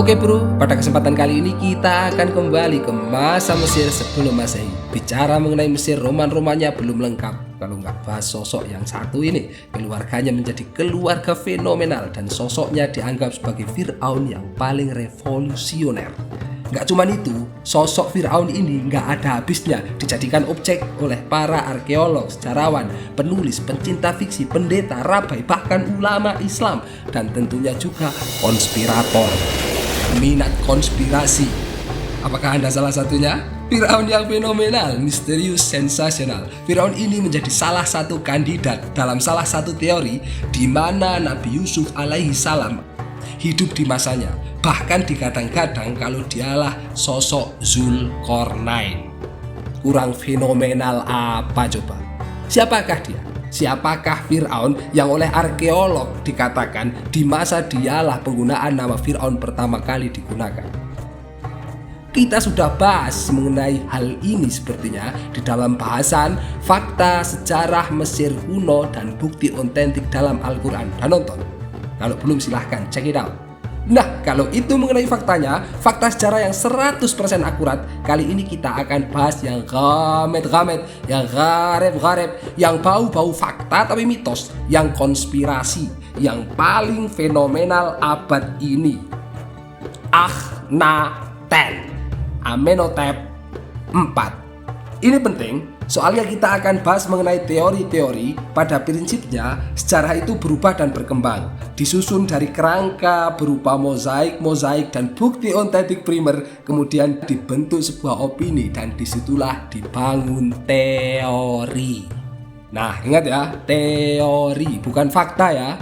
Oke bro, pada kesempatan kali ini kita akan kembali ke masa Mesir sebelum Masehi. Bicara mengenai Mesir, roman-romannya belum lengkap kalau nggak bahas sosok yang satu ini. Keluarganya menjadi keluarga fenomenal dan sosoknya dianggap sebagai Fir'aun yang paling revolusioner. Nggak cuma itu, sosok Fir'aun ini nggak ada habisnya dijadikan objek oleh para arkeolog, sejarawan, penulis, pencinta fiksi, pendeta, rabai, bahkan ulama Islam, dan tentunya juga konspirator. Minat konspirasi. Apakah Anda salah satunya? Fir'aun yang fenomenal, misterius, sensasional. Fir'aun ini menjadi salah satu kandidat dalam salah satu teori di mana Nabi Yusuf alaihi salam hidup di masanya. Bahkan digadang-gadang kalau dialah sosok Zulkarnain. Kurang fenomenal apa coba? Siapakah dia? Siapakah Fir'aun yang oleh arkeolog dikatakan di masa dialah penggunaan nama Fir'aun pertama kali digunakan? Kita sudah bahas mengenai hal ini sepertinya di dalam bahasan fakta sejarah Mesir kuno dan bukti otentik dalam Al-Quran. Dan nonton, kalau belum silahkan check it out. Nah, kalau itu mengenai faktanya, fakta sejarah yang 100% akurat, kali ini kita akan bahas yang gamet-gamet, yang garep-garep, yang bau-bau fakta tapi mitos, yang konspirasi, yang paling fenomenal abad ini. Akhenaten, Amenhotep IV. Ini penting, soalnya kita akan bahas mengenai teori-teori. Pada prinsipnya, sejarah itu berubah dan berkembang, disusun dari kerangka berupa mozaik dan bukti otentik primer, kemudian dibentuk sebuah opini dan disitulah dibangun teori. Nah, ingat ya, teori bukan fakta ya.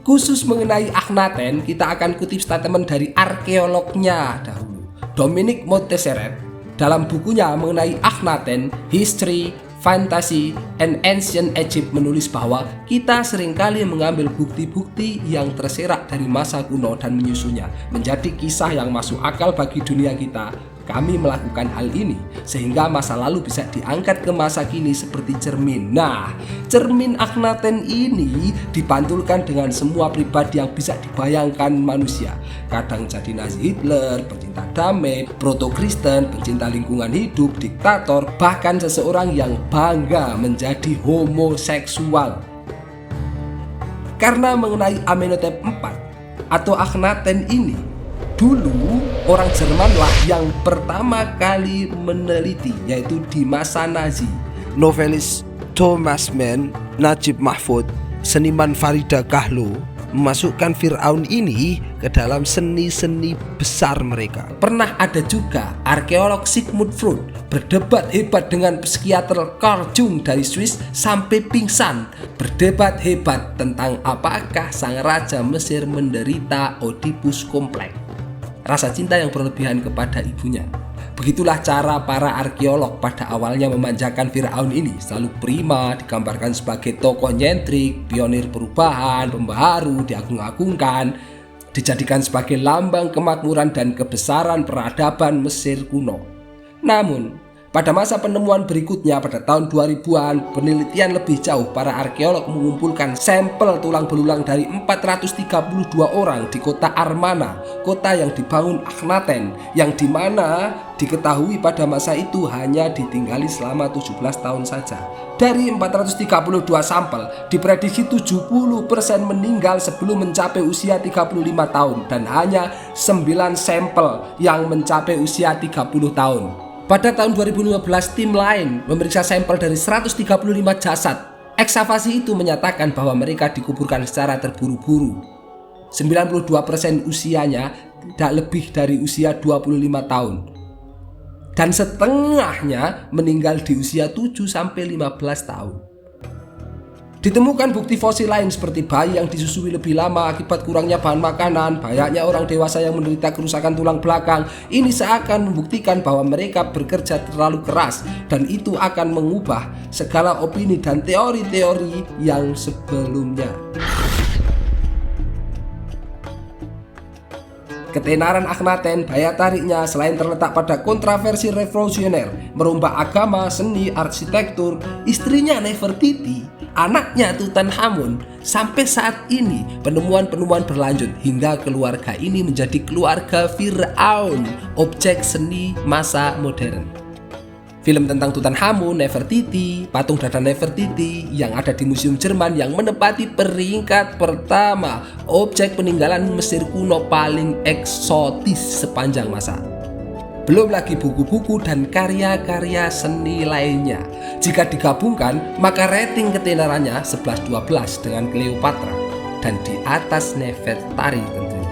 Khusus mengenai Akhenaten, kita akan kutip statement dari arkeolognya dahulu, Dominique Montserrat. Dalam bukunya mengenai Akhenaten, History, Fantasy, and Ancient Egypt menulis bahwa kita seringkali mengambil bukti-bukti yang terserak dari masa kuno dan menyusunnya menjadi kisah yang masuk akal bagi dunia kita. Kami melakukan hal ini sehingga masa lalu bisa diangkat ke masa kini seperti cermin. Nah, cermin Akhenaten ini dipantulkan dengan semua pribadi yang bisa dibayangkan manusia. Kadang jadi Nazi Hitler, pencinta damai, proto-Kristen, pencinta lingkungan hidup, diktator, bahkan seseorang yang bangga menjadi homoseksual. Karena mengenai Amenhotep IV atau Akhenaten ini, dulu orang Jermanlah yang pertama kali meneliti, yaitu di masa Nazi. Novelis Thomas Mann, Najib Mahfud, seniman Farida Kahlo memasukkan Fir'aun ini ke dalam seni-seni besar mereka. Pernah ada juga arkeolog Sigmund Freud berdebat hebat dengan psikiater Carl Jung dari Swiss sampai pingsan. Berdebat hebat tentang apakah sang raja Mesir menderita Oedipus kompleks, rasa cinta yang berlebihan kepada ibunya. Begitulah cara para arkeolog pada awalnya memanjakan Fir'aun ini. Selalu prima, digambarkan sebagai tokoh nyentrik, pionir perubahan, pembaharu, diagung-agungkan, dijadikan sebagai lambang kemakmuran dan kebesaran peradaban Mesir kuno. Namun, pada masa penemuan berikutnya pada tahun 2000-an, penelitian lebih jauh, para arkeolog mengumpulkan sampel tulang belulang dari 432 orang di kota Armana, kota yang dibangun Akhenaten, yang dimana diketahui pada masa itu hanya ditinggali selama 17 tahun saja. Dari 432 sampel, diprediksi 70% meninggal sebelum mencapai usia 35 tahun dan hanya 9 sampel yang mencapai usia 30 tahun. Pada tahun 2015, tim lain memeriksa sampel dari 135 jasad. Ekskavasi itu menyatakan bahwa mereka dikuburkan secara terburu-buru. 92% usianya tidak lebih dari usia 25 tahun. Dan setengahnya meninggal di usia 7-15 tahun. Ditemukan bukti fosil lain seperti bayi yang disusui lebih lama akibat kurangnya bahan makanan, banyaknya orang dewasa yang menderita kerusakan tulang belakang. Ini seakan membuktikan bahwa mereka bekerja terlalu keras dan itu akan mengubah segala opini dan teori-teori yang sebelumnya. Ketenaran Akhenaten, daya tariknya selain terletak pada kontroversi revolusioner, merombak agama, seni, arsitektur, istrinya Nefertiti anaknya Tutankhamun. Sampai saat ini penemuan-penemuan berlanjut hingga keluarga ini menjadi keluarga Firaun, objek seni masa modern. Film tentang Tutankhamun, Nefertiti, patung dada Nefertiti yang ada di Museum Jerman yang menempati peringkat pertama objek peninggalan Mesir kuno paling eksotis sepanjang masa. Belum lagi buku-buku dan karya-karya seni lainnya. Jika digabungkan, maka rating ketenarannya 11-12 dengan Cleopatra dan di atas Nefertari tentunya.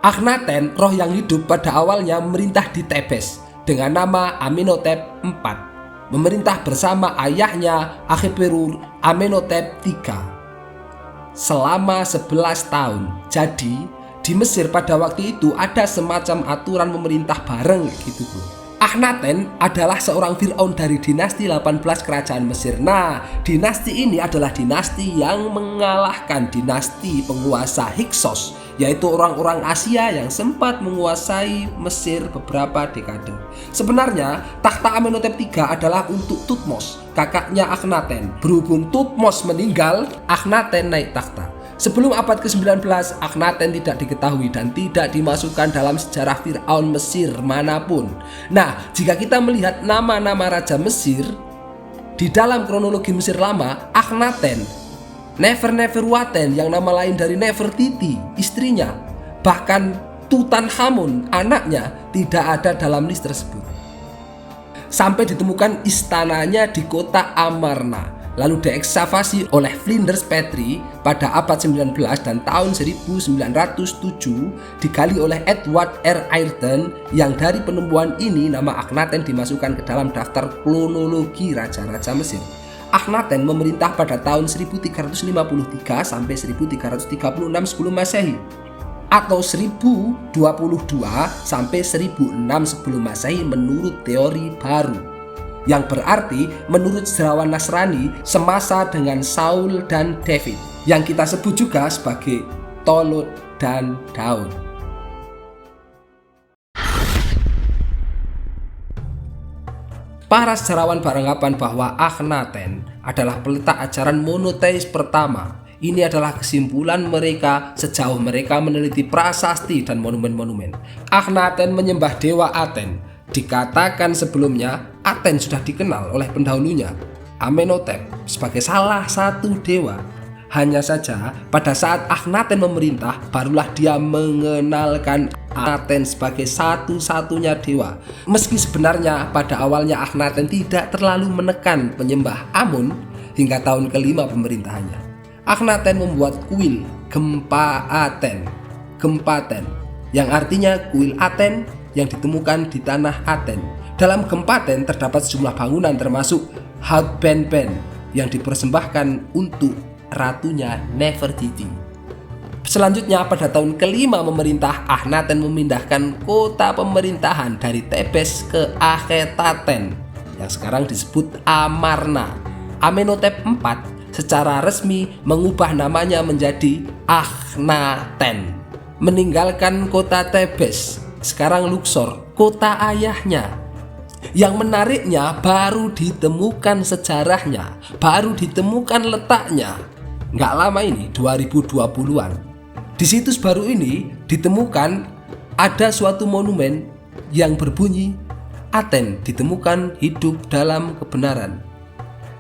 Akhenaten, roh yang hidup pada awalnya memerintah di Tebes dengan nama Amenhotep IV, memerintah bersama ayahnya Akheperur Amenhotep III selama 11 tahun. Jadi di Mesir pada waktu itu ada semacam aturan memerintah bareng gitu bro. Akhenaten adalah seorang Firaun dari dinasti 18 kerajaan Mesir. Nah, dinasti ini adalah dinasti yang mengalahkan dinasti penguasa Hyksos, yaitu orang-orang Asia yang sempat menguasai Mesir beberapa dekade. Sebenarnya takhta Amenhotep III adalah untuk Thutmose, kakaknya Akhenaten. Berhubung Thutmose meninggal, Akhenaten naik takhta. Sebelum abad ke-19, Akhenaten tidak diketahui dan tidak dimasukkan dalam sejarah Firaun Mesir manapun. Nah, jika kita melihat nama-nama raja Mesir di dalam kronologi Mesir lama, Akhenaten, Neferneferuaten yang nama lain dari Nefertiti, istrinya, bahkan Tutankhamun, anaknya, tidak ada dalam list tersebut. Sampai ditemukan istananya di kota Amarna, lalu diekskavasi oleh Flinders Petrie pada abad 19 dan tahun 1907 digali oleh Edward R. Ayrton, yang dari penemuan ini nama Akhenaten dimasukkan ke dalam daftar kronologi raja-raja Mesir. Akhenaten memerintah pada tahun 1353 sampai 1336 sebelum Masehi atau 1022 sampai 1006 sebelum Masehi menurut teori baru, yang berarti menurut sejarawan Nasrani semasa dengan Saul dan David, yang kita sebut juga sebagai Tolut dan Daud. Para sejarawan beranggapan bahwa Akhenaten adalah peletak ajaran monoteis pertama. Ini adalah kesimpulan mereka sejauh mereka meneliti prasasti dan monumen-monumen. Akhenaten menyembah dewa Aten. Dikatakan sebelumnya, Aten sudah dikenal oleh pendahulunya, Amenhotep, sebagai salah satu dewa. Hanya saja, pada saat Akhenaten memerintah, barulah dia mengenalkan Aten sebagai satu-satunya dewa. Meski sebenarnya pada awalnya Akhenaten tidak terlalu menekan penyembah Amun hingga tahun kelima pemerintahannya. Akhenaten membuat kuil Gempaten, yang artinya kuil Aten yang ditemukan di tanah Aten. Dalam Gempaten terdapat sejumlah bangunan termasuk Hadbenben yang dipersembahkan untuk ratunya Nefertiti. Selanjutnya pada tahun kelima memerintah, Akhenaten memindahkan kota pemerintahan dari Tebes ke Akhetaten yang sekarang disebut Amarna. Amenhotep IV secara resmi mengubah namanya menjadi Akhenaten, meninggalkan kota Tebes, sekarang Luxor, kota ayahnya. Yang menariknya, baru ditemukan sejarahnya, baru ditemukan letaknya. Nggak lama ini, 2020-an. Di situs baru ini ditemukan ada suatu monumen yang berbunyi Aten ditemukan hidup dalam kebenaran,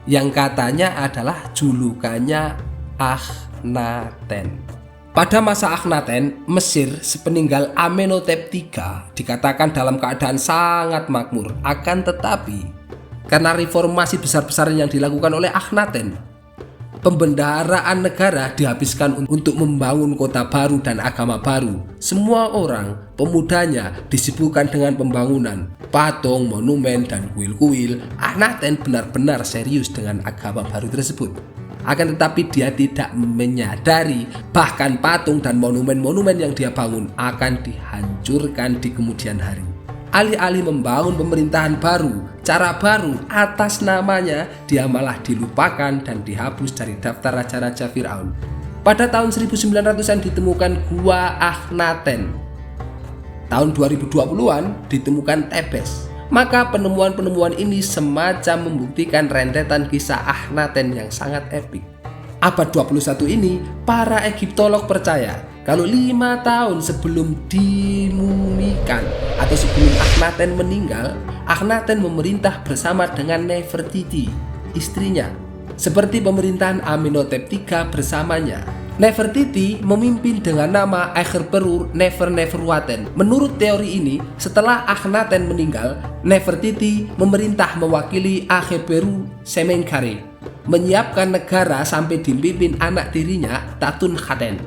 yang katanya adalah julukannya Akhenaten. Pada masa Akhenaten, Mesir sepeninggal Amenhotep III dikatakan dalam keadaan sangat makmur. Akan tetapi, karena reformasi besar-besaran yang dilakukan oleh Akhenaten, pembendaharaan negara dihabiskan untuk membangun kota baru dan agama baru. Semua orang, pemudanya, disibukkan dengan pembangunan patung, monumen, dan kuil-kuil. Akhenaten benar-benar serius dengan agama baru tersebut. Akan tetapi dia tidak menyadari bahkan patung dan monumen-monumen yang dia bangun akan dihancurkan di kemudian hari. Alih-alih membangun pemerintahan baru, cara baru atas namanya, dia malah dilupakan dan dihapus dari daftar raja-raja Firaun. Pada tahun 1900-an ditemukan Gua Akhenaten tahun 2020-an ditemukan Tebes. Maka penemuan-penemuan ini semacam membuktikan rentetan kisah Akhenaten yang sangat epik. Abad 21 ini, para Egiptolog percaya kalau 5 tahun sebelum dimumikan atau sebelum Akhenaten meninggal, Akhenaten memerintah bersama dengan Nefertiti, istrinya, seperti pemerintahan Amenhotep III bersamanya. Nefertiti memimpin dengan nama Akhirperur Nefer-Neferuaten. Menurut teori ini, setelah Akhenaten meninggal, Nefertiti memerintah mewakili Akhirperur Semenkhare, menyiapkan negara sampai dipimpin anak tirinya Tatunkaten,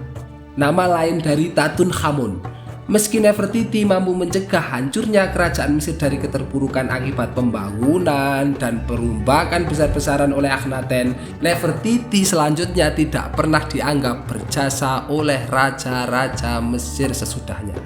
nama lain dari Tutankhamun. Meski Nefertiti mampu mencegah hancurnya kerajaan Mesir dari keterpurukan akibat pembangunan dan perombakan besar-besaran oleh Akhenaten, Nefertiti selanjutnya tidak pernah dianggap berjasa oleh raja-raja Mesir sesudahnya.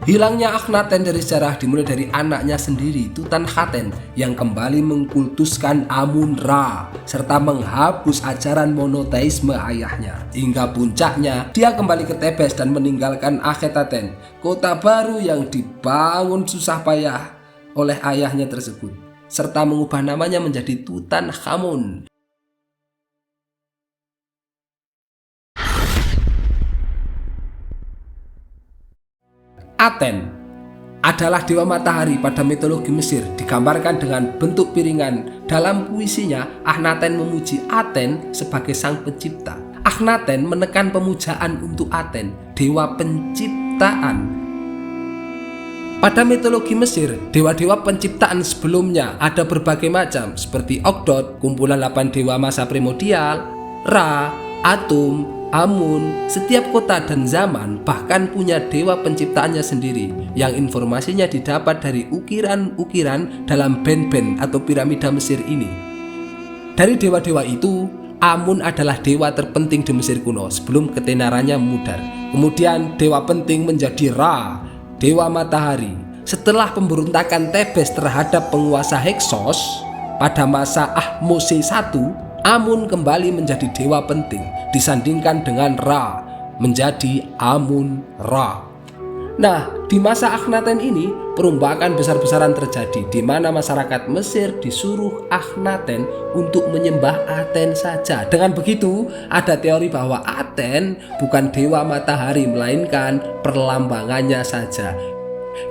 Hilangnya Akhenaten dari sejarah dimulai dari anaknya sendiri, Tutankhaten, yang kembali mengkultuskan Amun-Ra serta menghapus ajaran monoteisme ayahnya. Hingga puncaknya, dia kembali ke Tebes dan meninggalkan Akhenaten, kota baru yang dibangun susah payah oleh ayahnya tersebut, serta mengubah namanya menjadi Tutankhamun. Aten adalah dewa matahari pada mitologi Mesir, digambarkan dengan bentuk piringan. Dalam puisinya, Akhenaten memuji Aten sebagai sang pencipta. Akhenaten menekan pemujaan untuk Aten, dewa penciptaan. Pada mitologi Mesir, dewa-dewa penciptaan sebelumnya ada berbagai macam, seperti Okdot, kumpulan 8 dewa masa primordial, Ra, Atum, Amun. Setiap kota dan zaman bahkan punya dewa penciptaannya sendiri, yang informasinya didapat dari ukiran-ukiran dalam ben-ben atau piramida Mesir ini. Dari dewa-dewa itu, Amun adalah dewa terpenting di Mesir kuno sebelum ketenarannya memudar. Kemudian dewa penting menjadi Ra, dewa matahari. Setelah pemberontakan Tebes terhadap penguasa Hyksos pada masa Ahmose I, Amun kembali menjadi dewa penting, disandingkan dengan Ra, menjadi Amun-Ra. Nah, di masa Akhenaten ini, perombakan besar-besaran terjadi, di mana masyarakat Mesir disuruh Akhenaten untuk menyembah Aten saja. Dengan begitu, ada teori bahwa Aten bukan dewa matahari, melainkan perlambangannya saja.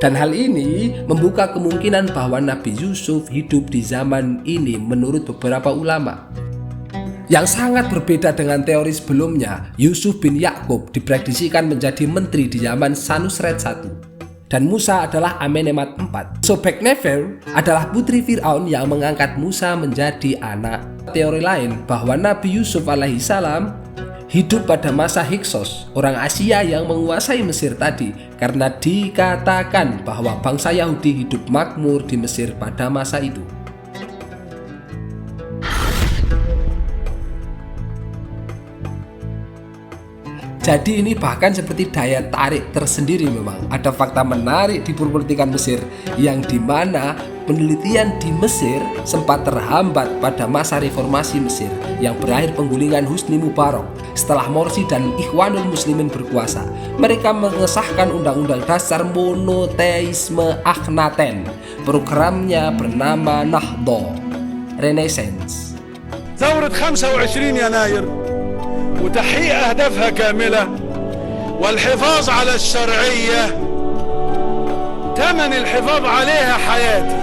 Dan hal ini membuka kemungkinan bahwa Nabi Yusuf hidup di zaman ini menurut beberapa ulama. Yang sangat berbeda dengan teori sebelumnya, Yusuf bin Yakub diprediksikan menjadi menteri di zaman Sanusret I, dan Musa adalah Amenemhat IV. Sobeknefer adalah putri Fir'aun yang mengangkat Musa menjadi anak. Teori lain bahwa Nabi Yusuf alaihissalam hidup pada masa Hyksos, orang Asia yang menguasai Mesir tadi, karena dikatakan bahwa bangsa Yahudi hidup makmur di Mesir pada masa itu. Jadi ini bahkan seperti daya tarik tersendiri memang. Ada fakta menarik di perpolitikan Mesir, yang dimana penelitian di Mesir sempat terhambat pada masa reformasi Mesir yang berakhir penggulingan Husni Mubarak setelah Morsi dan Ikhwanul Muslimin berkuasa. Mereka mengesahkan Undang-Undang Dasar Monoteisme Akhenaten. Programnya bernama Nahdo Renaissance. ثورة 25 يناير وتحقيق أهدافها كاملة والحفاظ على الشرعية ثمن الحفاظ عليها حياتي.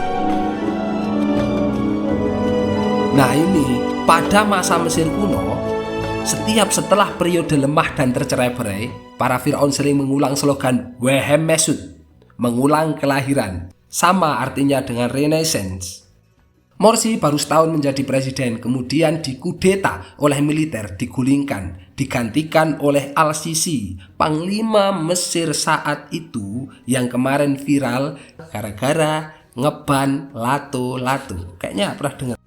Nah ini, pada masa Mesir kuno, setelah periode lemah dan tercerai-berai, para Fir'aun sering mengulang slogan Wehem Mesut, mengulang kelahiran, sama artinya dengan Renaissance. Morsi baru setahun menjadi presiden, kemudian dikudeta oleh militer, digulingkan, digantikan oleh Al-Sisi, panglima Mesir saat itu, yang kemarin viral gara-gara ngeban lato-lato. Kayaknya pernah dengar.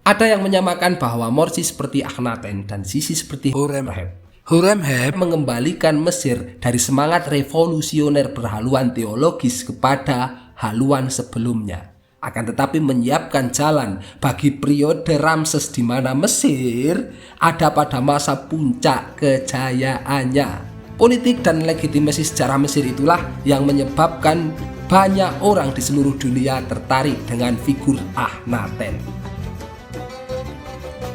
Ada yang menyamakan bahwa Morsi seperti Akhenaten dan Sisi seperti Horemheb. Horemheb mengembalikan Mesir dari semangat revolusioner berhaluan teologis kepada haluan sebelumnya. Akan tetapi menyiapkan jalan bagi periode Ramses di mana Mesir ada pada masa puncak kejayaannya. Politik dan legitimasi sejarah Mesir itulah yang menyebabkan banyak orang di seluruh dunia tertarik dengan figur Akhenaten.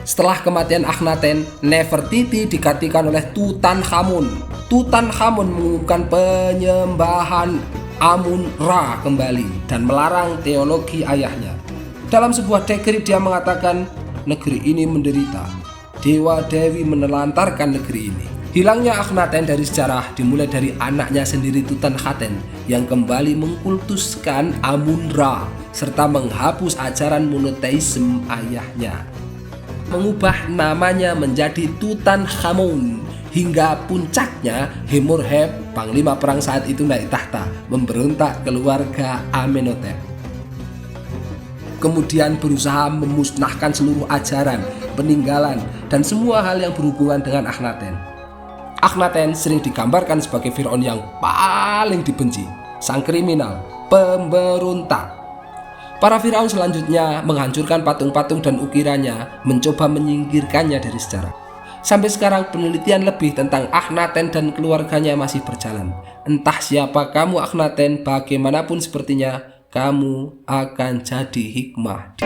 Setelah kematian Akhenaten, Nefertiti digantikan oleh Tutankhamun. Tutankhamun mengumumkan penyembahan Amun-Ra kembali dan melarang teologi ayahnya. Dalam sebuah dekrit dia mengatakan, negeri ini menderita. Dewa Dewi menelantarkan negeri ini. Hilangnya Akhenaten dari sejarah dimulai dari anaknya sendiri Tutankhaten yang kembali mengkultuskan Amun-Ra serta menghapus ajaran monoteisme ayahnya. Mengubah namanya menjadi Tutankhamun hingga puncaknya Hemorheb, panglima perang saat itu, naik tahta memberontak keluarga Amenhotep. Kemudian berusaha memusnahkan seluruh ajaran, peninggalan, dan semua hal yang berhubungan dengan Akhenaten. Akhenaten sering digambarkan sebagai Firaun yang paling dibenci, sang kriminal, pemberontak. Para Firaun selanjutnya menghancurkan patung-patung dan ukirannya, mencoba menyingkirkannya dari sejarah. Sampai sekarang penelitian lebih tentang Akhenaten dan keluarganya masih berjalan. Entah siapa kamu Akhenaten, bagaimanapun sepertinya, kamu akan jadi hikmah.